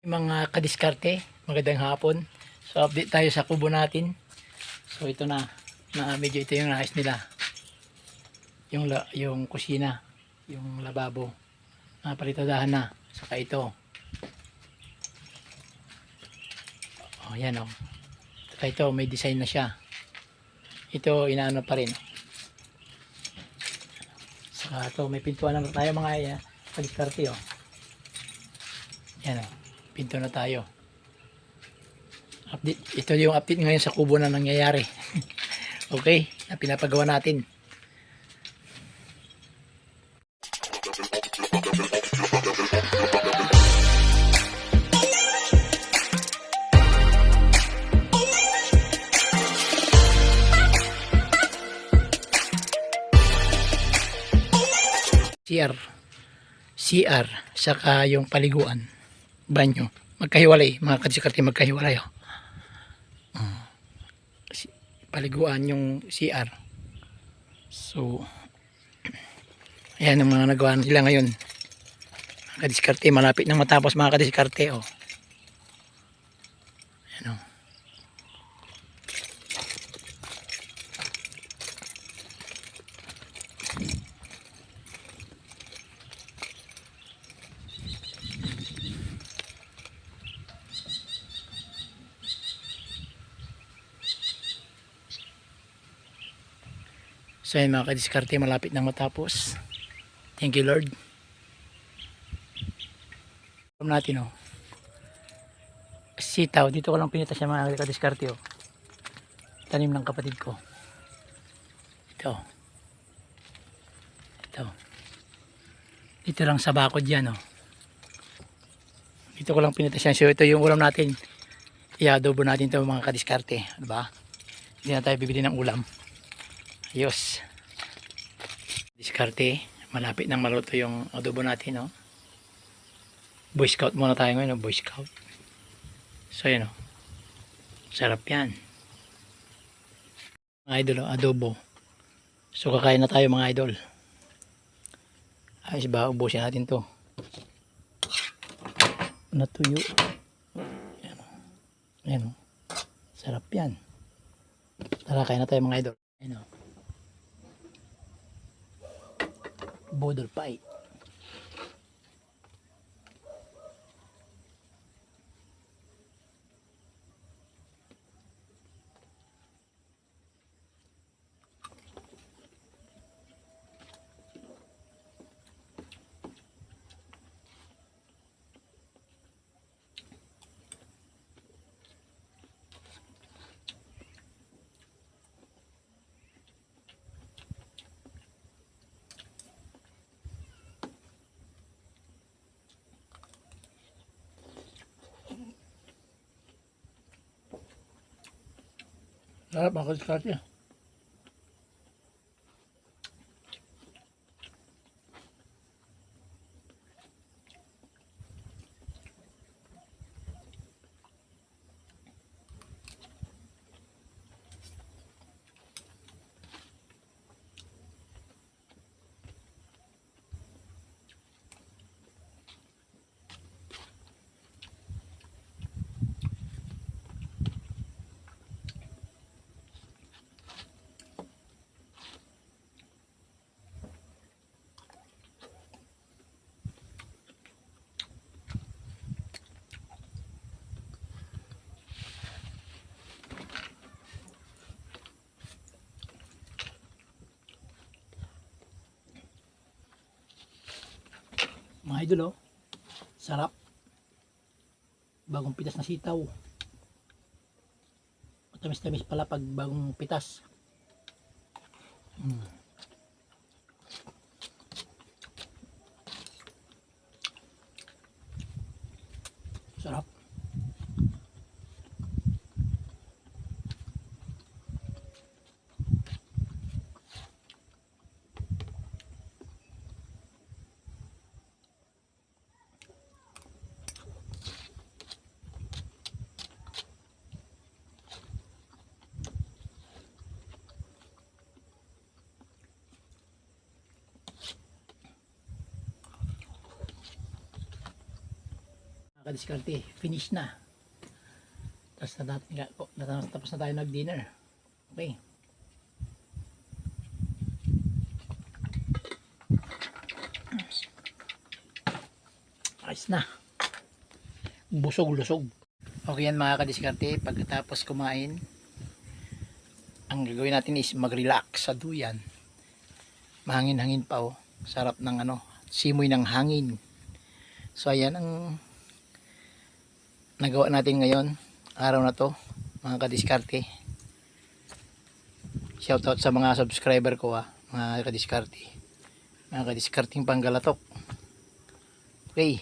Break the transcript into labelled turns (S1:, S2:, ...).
S1: Mga kadiskarte, magandang hapon. So update tayo sa kubo natin. So ito na medyo ito yung naayos nila. Yung kusina, yung lababo. Napalitadahan na. Saka ito. Oh, yan oh. Saka ito may design na siya. Ito inaano pa rin. Saka ito may pintuan na tayo mga kadiskarte oh. Yan oh. Pinto na tayo. Update. Ito yung update ngayon sa kubo na nangyayari. Okay, na pinapagawa natin. CR saka yung paliguan, banyo, magkahiwalay mga kadiskarte, magkahiwalay oh. Paliguan yung CR. So ayan ang mga nagawa nila ngayon mga kadiskarte, malapit nang matapos mga kadiskarte oh. Ayan oh. So ayan mga kadiskarte, malapit nang matapos. Thank you Lord. Natin oh. Sitaw, dito ko lang pinita siya mga kadiskarte oh. Tanim ng kapatid ko. Ito. Dito lang sa bakod yan oh. Dito ko lang pinita siya. So ito yung ulam natin. I-adobo natin ito mga kadiskarte, diba? Hindi na tayo bibili ng ulam. Ayos. Diskarte, malapit nang maluto yung adobo natin, no? Boy Scout muna tayo ngayon, no? Boy Scout. So, yun, no? Sarap yan. Mga idol, no? Adobo. So, kakain na tayo, mga idol. Ayos ba? Ubusin natin to. Natuyo. Ayan, no? Ayan, no? Sarap yan. Tara, kain na tayo, mga idol. Ayan, no? Bodol pie. Sarap mga kadiskarte. Mga idol oh. Sarap. Bagong pitas na sitaw. Matamis-tamis pala pag bagong pitas. Sarap. kadiskarte, finish na. Tapos na tayo nag-dinner. Okay. Ayos na. Busog-lusog. Okay yan mga kadiskarte. Pagkatapos kumain, ang gagawin natin is mag-relax sa duyan. Mahangin-hangin pa oh. Sarap ng simoy ng hangin. So ayan ang nagawa natin ngayon. Araw na to mga kadiskarte. Shoutout sa mga subscriber ko mga kadiskarte. Mga kadiskarting Panggalatok. Okay.